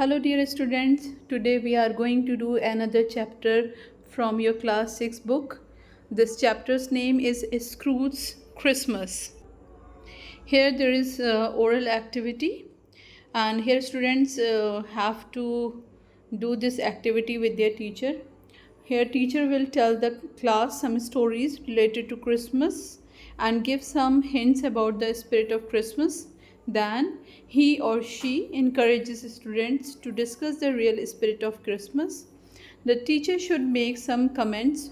Hello, dear students. Today we are going to do another chapter from your class 6 book. This chapter's name is Scrooge's Christmas. Here there is oral activity, and here students have to do this activity with their teacher. Here teacher will tell the class some stories related to Christmas and give some hints about the spirit of Christmas. Then he or she encourages students to discuss the real spirit of Christmas. The teacher should make some comments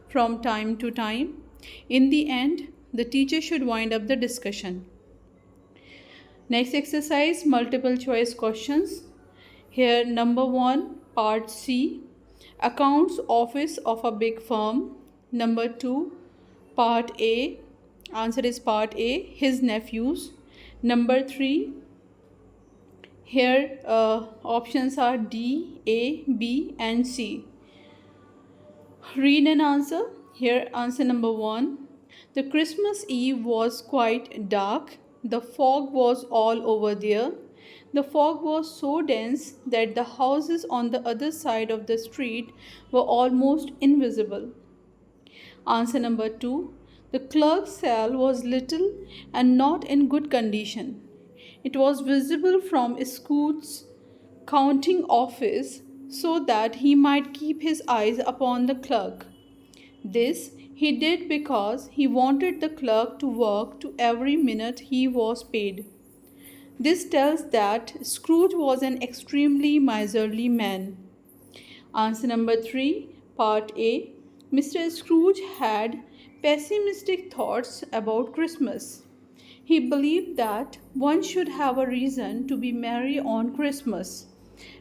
from time to time. In the end, the teacher should wind up the discussion. Next exercise, multiple choice questions. Here number 1, part C, accounts office of a big firm. Number 2, part A, answer is part A, his nephews. Number 3, here options are D, A, B and C. Read and answer. Here answer number 1. The Christmas Eve was quite dark. The fog was all over there. The fog was so dense that the houses on the other side of the street were almost invisible. Answer number 2. The clerk's cell was little and not in good condition. It was visible from Scrooge's counting office so that he might keep his eyes upon the clerk. This he did because he wanted the clerk to work to every minute he was paid. This tells that Scrooge was an extremely miserly man. Answer number 3, part A. Mr. Scrooge had pessimistic thoughts about Christmas. He believed that one should have a reason to be merry on Christmas.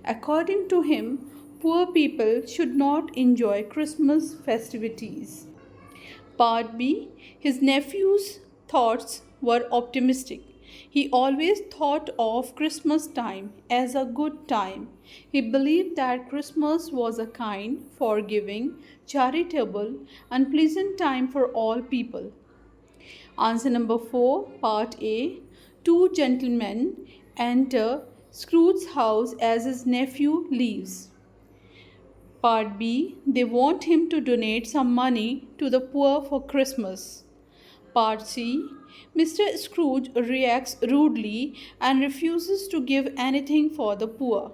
According to him, poor people should not enjoy Christmas festivities. Part B. His nephew's thoughts were optimistic. He always thought of Christmas time as a good time. He believed that Christmas was a kind, forgiving, charitable, and pleasant time for all people. Answer number 4, part A. Two gentlemen enter Scrooge's house as his nephew leaves. Part B. They want him to donate some money to the poor for Christmas. Part C. Mr. Scrooge reacts rudely and refuses to give anything for the poor.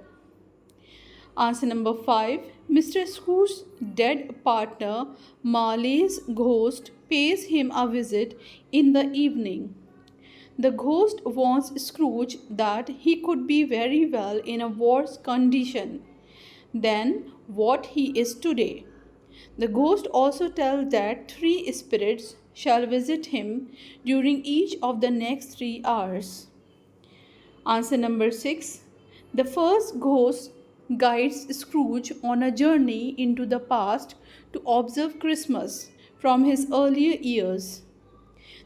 Answer number 5. Mr. Scrooge's dead partner Marley's ghost pays him a visit in the evening. The ghost warns Scrooge that he could be very well in a worse condition than what he is today. The ghost also tells that 3 spirits shall visit him during each of the next 3 hours. Answer number 6. The first ghost guides Scrooge on a journey into the past to observe Christmas from his earlier years.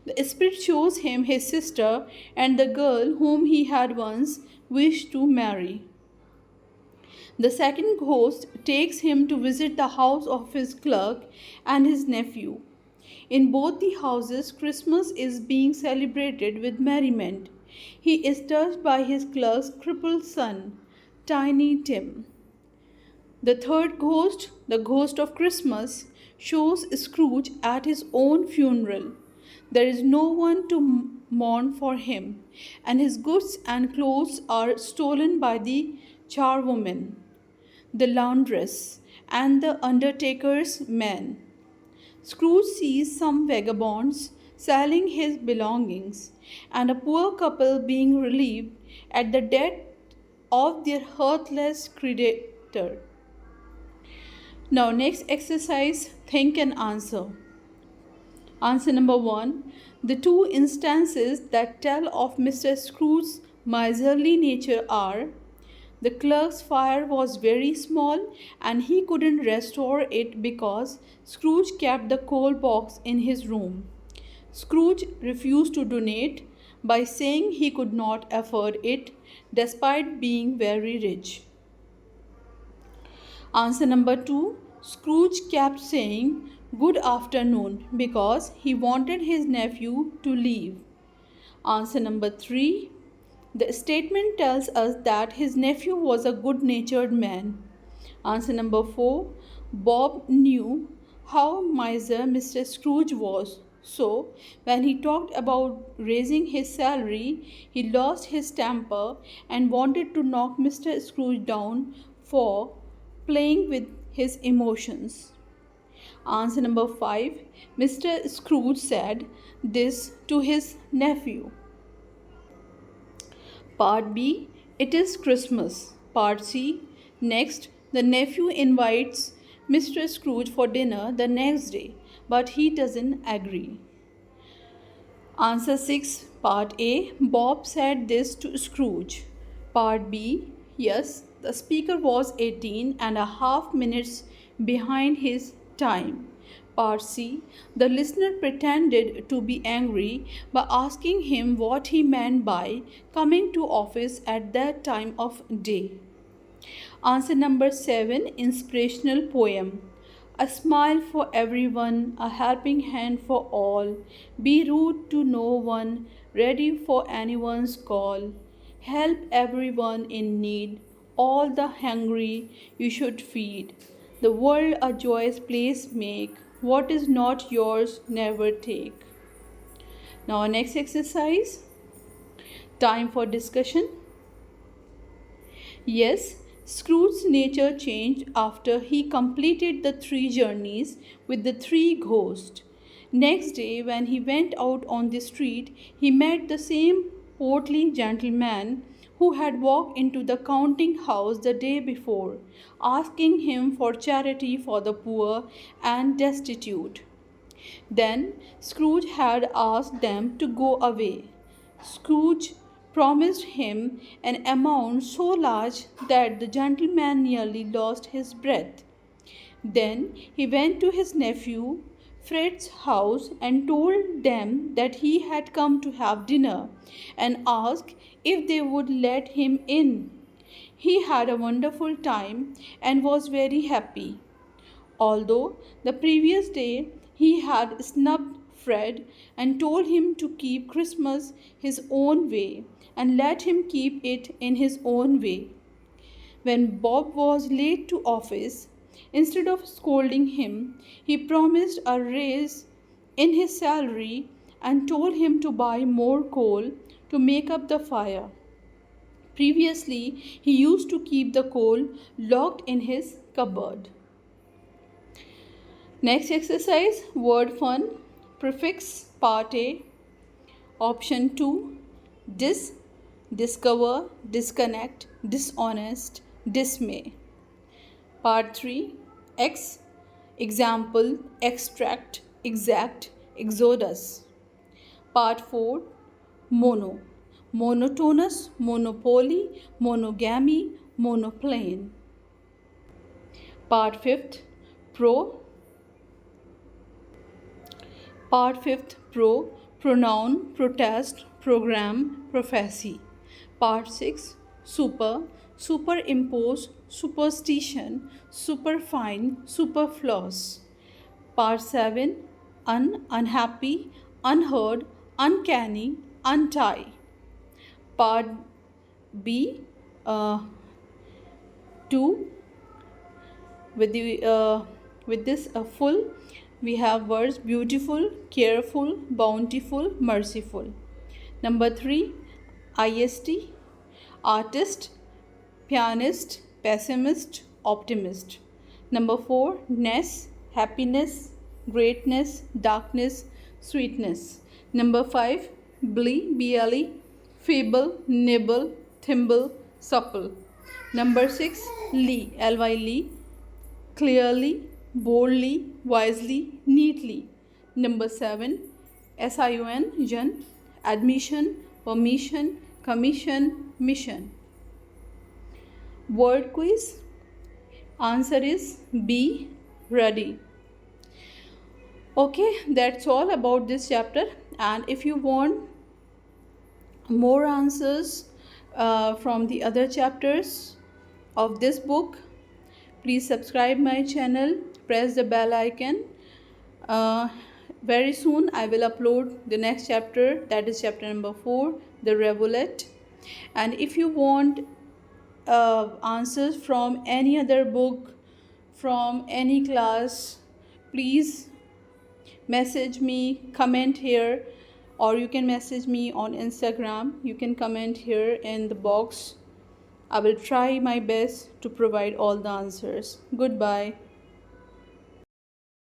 The spirit shows him his sister and the girl whom he had once wished to marry. The second ghost takes him to visit the house of his clerk and his nephew. In both the houses, Christmas is being celebrated with merriment. He is touched by his clerk's crippled son, Tiny Tim. The third ghost, the ghost of Christmas, shows Scrooge at his own funeral. There is no one to mourn for him, and his goods and clothes are stolen by the charwoman, the laundress, and the undertaker's man. Scrooge sees some vagabonds selling his belongings, and a poor couple being relieved at the death of their heartless creditor. Now, next exercise, think and answer. Answer number 1. The 2 instances that tell of Mr. Scrooge's miserly nature are: the clerk's fire was very small and he couldn't restore it because Scrooge kept the coal box in his room. Scrooge refused to donate by saying he could not afford it despite being very rich. Answer number 2. Scrooge kept saying good afternoon because he wanted his nephew to leave. Answer number 3. The statement tells us that his nephew was a good natured man. Answer number 4. Bob knew how miser Mr. Scrooge was. So, when he talked about raising his salary, he lost his temper and wanted to knock Mr. Scrooge down for playing with his emotions. Answer number 5. Mr. Scrooge said this to his nephew. Part B. It is Christmas. Part C. Next, the nephew invites Mr. Scrooge for dinner the next day, but he doesn't agree. Answer 6. Part A. Bob said this to Scrooge. Part B. Yes, the speaker was 18.5 minutes behind his time. Part C. The listener pretended to be angry by asking him what he meant by coming to office at that time of day. Answer number 7. Inspirational poem. A smile for everyone, a helping hand for all. Be rude to no one, ready for anyone's call. Help everyone in need, all the hungry you should feed. The world a joyous place make, what is not yours never take. Now, next exercise. Time for discussion. Yes, Scrooge's nature changed after he completed the 3 journeys with the 3 ghosts. Next day, when he went out on the street, he met the same portly gentleman who had walked into the counting house the day before, asking him for charity for the poor and destitute. Then Scrooge had asked them to go away. Scrooge promised him an amount so large that the gentleman nearly lost his breath. Then he went to his nephew Fred's house and told them that he had come to have dinner and asked if they would let him in. He had a wonderful time and was very happy. Although the previous day he had snubbed Fred and told him to keep Christmas his own way and let him keep it in his own way. When Bob was late to office, instead of scolding him, he promised a raise in his salary and told him to buy more coal to make up the fire. Previously, he used to keep the coal locked in his cupboard. Next exercise, word fun. Prefix part A. Option 2. Dis, discover, disconnect, dishonest, dismay. Part 3. Ex, example, extract, exact, exodus. Part 4. Mono, monotonous, monopoly, monogamy, monoplane. Part 5th. Pro, Part 5th. Pro, pronoun, protest, program, prophecy. Part 6. Super, superimpose, superstition, superfine, superfluous. Part 7. Unhappy, unheard, uncanny, untie. Part B. 2. With this full, we have words beautiful, careful, bountiful, merciful. Number 3. IST, artist, pianist, pessimist, optimist. Number 4. Ness, happiness, greatness, darkness, sweetness. Number 5. Blee, BLE, feeble, nibble, thimble, supple. Number 6. Lee, LY Lee, clearly, boldly, wisely, neatly. Number 7. SION, Jun, admission, permission, commission, mission. Word quiz. Answer is B, ready. Okay, that's all about this chapter. And if you want more answers from the other chapters of this book, please subscribe my channel, press the bell icon. Very soon I will upload the next chapter, that is chapter number 4, the Revolet. And if you want answers from any other book, from any class, please message me, comment here, or you can message me on Instagram. You can comment here in the box. I will try my best to provide all the answers. Goodbye.